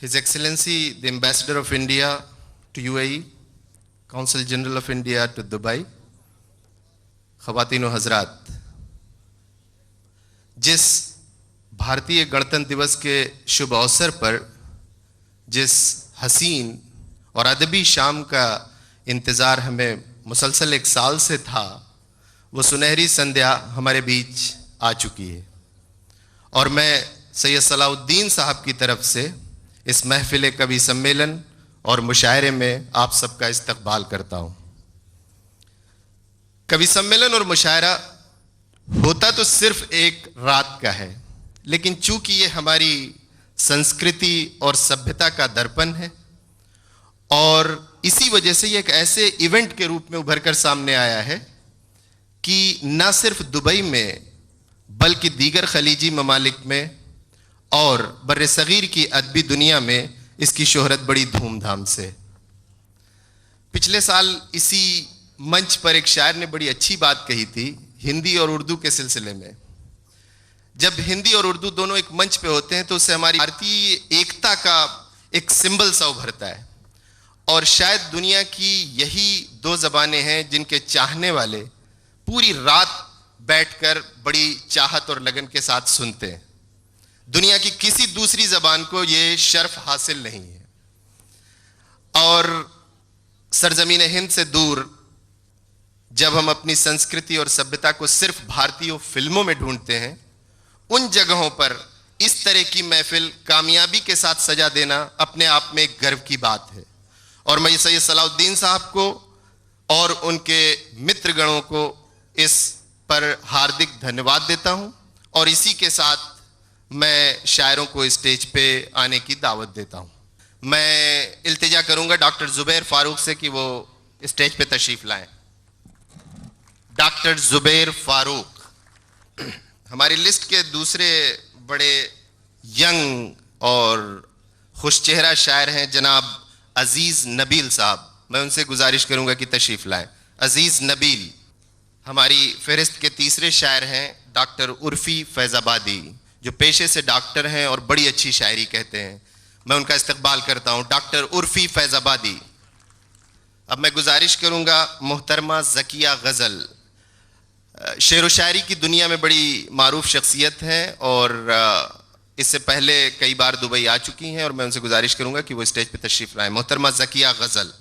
His Excellency, the Ambassador of India to UAE, Consul General of India to Dubai, ख़वातीन व हज़रात, जिस भारतीय गणतंत्र दिवस के शुभ अवसर पर जिस हसीन और अदबी शाम का इंतज़ार हमें मुसलसल एक साल से था, वो सुनहरी संध्या हमारे बीच आ चुकी है और मैं सैयद सलाउद्दीन साहब की तरफ से इस महफिल कवि सम्मेलन और मुशायरे में आप सबका इस्तकबाल करता हूँ। कवि सम्मेलन और मुशायरा होता तो सिर्फ एक रात का है, लेकिन चूंकि ये हमारी संस्कृति और सभ्यता का दर्पण है और इसी वजह से ये एक ऐसे इवेंट के रूप में उभर कर सामने आया है कि न सिर्फ दुबई में बल्कि दीगर खलीजी ममालिक में और बर्र-ए-सगीर की अदबी दुनिया में इसकी शोहरत बड़ी धूमधाम से। पिछले साल इसी मंच पर एक शायर ने बड़ी अच्छी बात कही थी हिंदी और उर्दू के सिलसिले में। जब हिंदी और उर्दू दोनों एक मंच पे होते हैं तो उससे हमारी भारतीय एकता का एक सिंबल सा उभरता है और शायद दुनिया की यही दो ज़बानें हैं जिनके चाहने वाले पूरी रात बैठकर बड़ी चाहत और लगन के साथ सुनते हैं। दुनिया की किसी दूसरी ज़बान को ये शर्फ हासिल नहीं है और सरजमीन हिंद से दूर जब हम अपनी संस्कृति और सभ्यता को सिर्फ भारतीय फिल्मों में ढूंढते हैं, उन जगहों पर इस तरह की महफिल कामयाबी के साथ सजा देना अपने आप में एक गर्व की बात है और मैं सैयद सलाउद्दीन साहब को और उनके मित्रगणों को इस पर हार्दिक धन्यवाद देता हूं और इसी के साथ मैं शायरों को स्टेज पे आने की दावत देता हूं। मैं इल्तिजा करूंगा डॉक्टर जुबैर फारूक से कि वो स्टेज पे तशरीफ लाएं। डॉक्टर जुबैर फारूक हमारी लिस्ट के दूसरे बड़े यंग और खुश चेहरा शायर हैं जनाब अजीज़ नबील साहब। मैं उनसे गुजारिश करूंगा कि तशरीफ लाएं। अजीज़ नबील हमारी फहरिस्त के तीसरे शायर हैं डॉक्टर उर्फी फैज़ाबादी, जो पेशे से डॉक्टर हैं और बड़ी अच्छी शायरी कहते हैं। मैं उनका इस्तकबाल करता हूं, डॉक्टर उर्फी फैज़ाबादी। अब मैं गुजारिश करूंगा मोहतरमा ज़किया गज़ल, शेर व शायरी की दुनिया में बड़ी मारूफ शख्सियत हैं और इससे पहले कई बार दुबई आ चुकी हैं और मैं उनसे गुजारिश करूंगा कि वो स्टेज पर तशरीफ लाएं। मोहतरमा ज़किया गज़ल।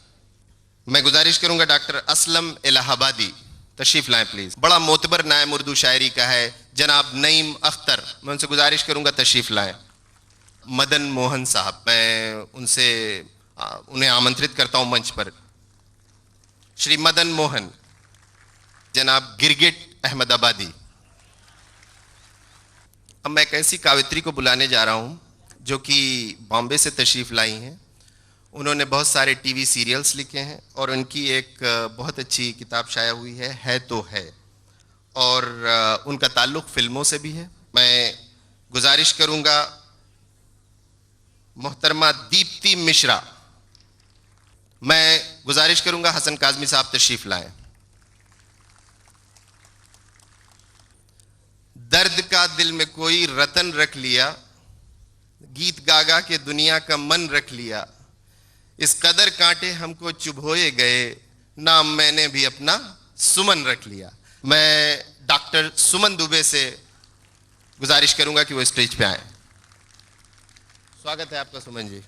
मैं गुजारिश करूंगा डॉक्टर असलम इलाहाबादी, तशरीफ लाएं प्लीज। बड़ा मोतबर नायम उर्दू शायरी का है जनाब नईम अख्तर, मैं उनसे गुजारिश करूंगा तशरीफ लाएं। मदन मोहन साहब, मैं उन्हें आमंत्रित करता हूं मंच पर। श्री मदन मोहन। जनाब गिरगिट अहमदाबादी। अब मैं एक ऐसी कावित्री को बुलाने जा रहा हूं जो कि बॉम्बे से तशरीफ लाई हैं। उन्होंने बहुत सारे टीवी सीरियल्स लिखे हैं और उनकी एक बहुत अच्छी किताब शाया हुई है तो है, और उनका ताल्लुक़ फिल्मों से भी है। मैं गुजारिश करूंगा मोहतरमा दीप्ति मिश्रा। मैं गुजारिश करूंगा हसन काज़मी साहब तशरीफ लाएं। दर्द का दिल में कोई रतन रख लिया, गीत गागा के दुनिया का मन रख लिया, इस कदर कांटे हमको चुभोए गए, नाम मैंने भी अपना सुमन रख लिया। मैं डॉक्टर सुमन दुबे से गुजारिश करूंगा कि वो स्टेज पे आए। स्वागत है आपका सुमन जी।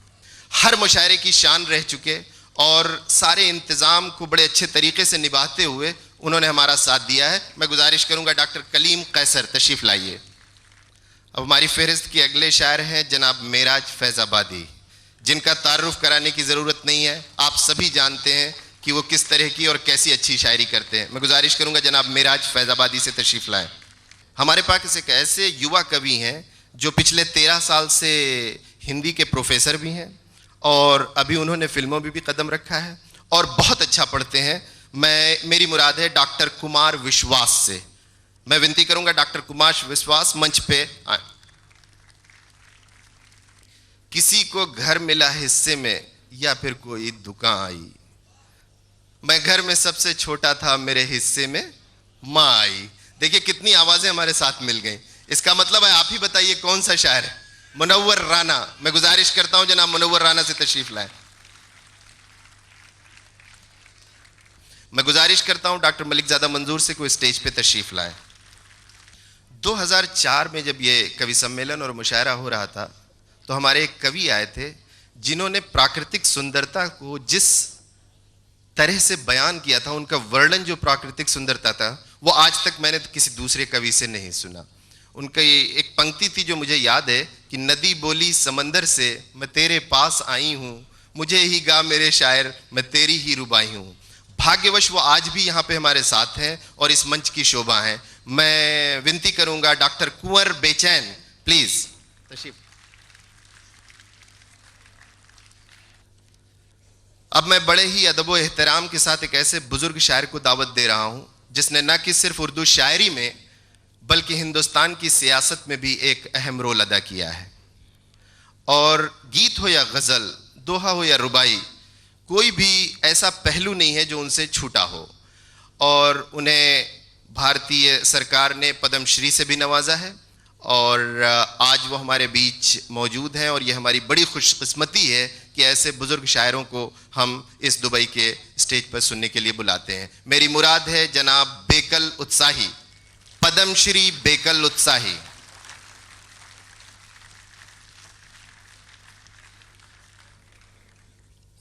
हर मुशायरे की शान रह चुके और सारे इंतजाम को बड़े अच्छे तरीके से निभाते हुए उन्होंने हमारा साथ दिया है। मैं गुजारिश करूंगा डॉक्टर कलीम कैसर, तशरीफ लाइए। अब हमारी फहरिस्त के अगले शायर हैं जनाब मेराज फैज़ाबादी, जिनका तारुफ कराने की ज़रूरत नहीं है, आप सभी जानते हैं कि वो किस तरह की और कैसी अच्छी शायरी करते हैं। मैं गुजारिश करूंगा जनाब मेराज फैज़ाबादी से तशरीफ लाएं। हमारे पास एक ऐसे युवा कवि हैं जो पिछले 13 साल से हिंदी के प्रोफेसर भी हैं और अभी उन्होंने फिल्मों में भी कदम रखा है और बहुत अच्छा पढ़ते हैं। मेरी मुराद है डॉक्टर कुमार विश्वास से। मैं विनती करूंगा डॉक्टर कुमार विश्वास मंच पे आए। किसी को घर मिला हिस्से में या फिर कोई दुकान आई, मैं घर में सबसे छोटा था, मेरे हिस्से में माँ आई। देखिए कितनी आवाजें हमारे साथ मिल गई। इसका मतलब है, आप ही बताइए कौन सा शायर है। मुनव्वर राना, मैं गुजारिश करता हूं जनाब मुनव्वर राना से तशरीफ लाएं। मैं गुजारिश करता हूं डॉक्टर मलिकजादा मंजूर से कोई स्टेज पे तशरीफ लाएं। 2004 में जब ये कवि सम्मेलन और मुशायरा हो रहा था तो हमारे एक कवि आए थे जिन्होंने प्राकृतिक सुंदरता को जिस तरह से बयान किया था, उनका वर्णन जो प्राकृतिक सुंदरता था वो आज तक मैंने किसी दूसरे कवि से नहीं सुना। उनका ये एक पंक्ति थी जो मुझे याद है कि नदी बोली समंदर से मैं तेरे पास आई हूँ, मुझे ही गा मेरे शायर मैं तेरी ही रुबाई हूँ। भाग्यवश वो आज भी यहाँ पे हमारे साथ हैं और इस मंच की शोभा हैं। मैं विनती करूंगा डॉक्टर कुंवर बेचैन प्लीज तशरीफ। अब मैं बड़े ही अदब व एहतराम के साथ एक ऐसे बुजुर्ग शायर को दावत दे रहा हूं जिसने न कि सिर्फ उर्दू शायरी में बल्कि हिंदुस्तान की सियासत में भी एक अहम रोल अदा किया है। और गीत हो या गजल, दोहा हो या रुबाई, कोई भी ऐसा पहलू नहीं है जो उनसे छूटा हो। और उन्हें भारतीय सरकार ने पद्मश्री से भी नवाजा है और आज वो हमारे बीच मौजूद हैं और ये हमारी बड़ी खुशकिस्मती है कि ऐसे बुजुर्ग शायरों को हम इस दुबई के स्टेज पर सुनने के लिए बुलाते हैं। मेरी मुराद है जनाब बेकल उत्साही, पद्मश्री बेकल उत्साही।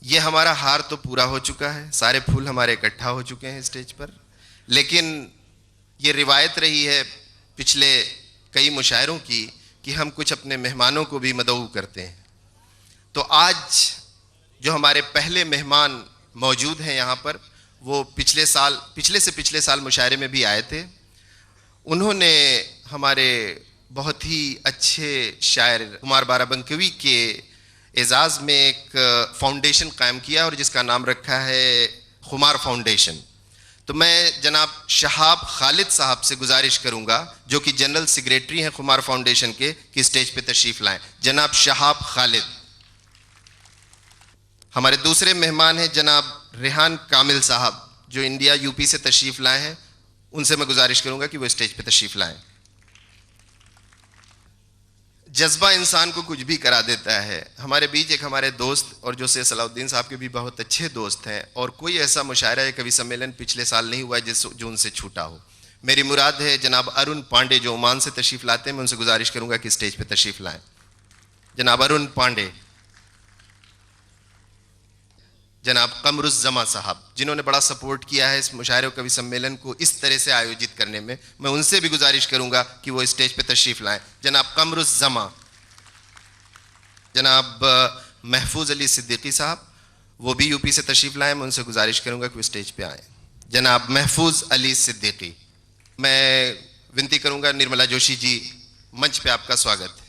ये हमारा हार तो पूरा हो चुका है, सारे फूल हमारे इकट्ठा हो चुके हैं स्टेज पर, लेकिन ये रिवायत रही है पिछले कई मुशायरों की कि हम कुछ अपने मेहमानों को भी मदऊ करते हैं। तो आज जो हमारे पहले मेहमान मौजूद हैं यहाँ पर, वो पिछले से पिछले साल मुशायरे में भी आए थे। उन्होंने हमारे बहुत ही अच्छे शायर कुमार बाराबंकवी के एजाज़ में एक फाउंडेशन कायम किया और जिसका नाम रखा है खुमार फाउंडेशन। तो मैं जनाब शहाब खालिद साहब से गुजारिश करूंगा जो कि जनरल सेक्रेटरी हैं खुमार फाउंडेशन के, कि स्टेज पे तशरीफ लाएं। जनाब शहाब खालिद। हमारे दूसरे मेहमान हैं जनाब रेहान कामिल साहब जो इंडिया यूपी से तशरीफ लाए हैं। उनसे मैं गुजारिश करूंगा कि वो स्टेज पे तशरीफ लाएं। जज्बा इंसान को कुछ भी करा देता है। हमारे बीच एक हमारे दोस्त और जो सैयद सलाउद्दीन साहब के भी बहुत अच्छे दोस्त हैं और कोई ऐसा मुशायरा या कवि सम्मेलन पिछले साल नहीं हुआ जो उनसे छूटा हो। मेरी मुराद है जनाब अरुण पांडे जो ओमान से तशरीफ लाते हैं। मैं उनसे गुजारिश करूंगा कि स्टेज पे तशरीफ लाएं। जनाब अरुण पांडे। जनाब कमरुज़्ज़मा साहब जिन्होंने बड़ा सपोर्ट किया है इस मुशायरे कवि सम्मेलन को इस तरह से आयोजित करने में, मैं उनसे भी गुजारिश करूंगा कि वो स्टेज पे तशरीफ लाएं। जनाब कमरुज़्ज़मा। जनाब महफूज अली सिद्दीकी साहब, वो भी यूपी से तशरीफ लाएं। मैं उनसे गुजारिश करूंगा कि वो स्टेज पे आएँ। जनाब महफूज अली सिद्दीकी। मैं विनती करूंगा निर्मला जोशी जी, मंच पे आपका स्वागत है।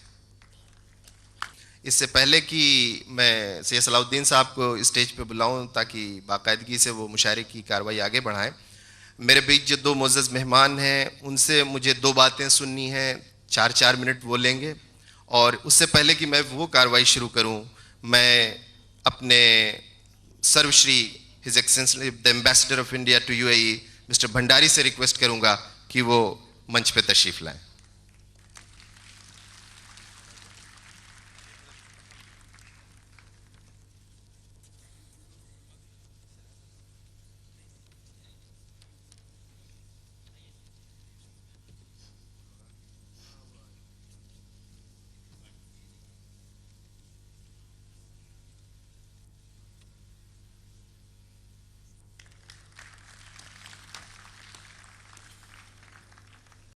इससे पहले कि मैं सैयद सलाउद्दीन साहब को स्टेज पे बुलाऊं ताकि बाकायदगी से वो मुशायरे की कार्रवाई आगे बढ़ाएं, मेरे बीच जो दो मुअज़्ज़ज़ मेहमान हैं उनसे मुझे दो बातें सुननी हैं। 4-4 मिनट वो लेंगे और उससे पहले कि मैं वो कार्रवाई शुरू करूं, मैं अपने सर्वश्री his excellency the ambassador of India to UAE mister Bhandari से रिक्वेस्ट करूंगा कि वो मंच पे तशरीफ लाएं।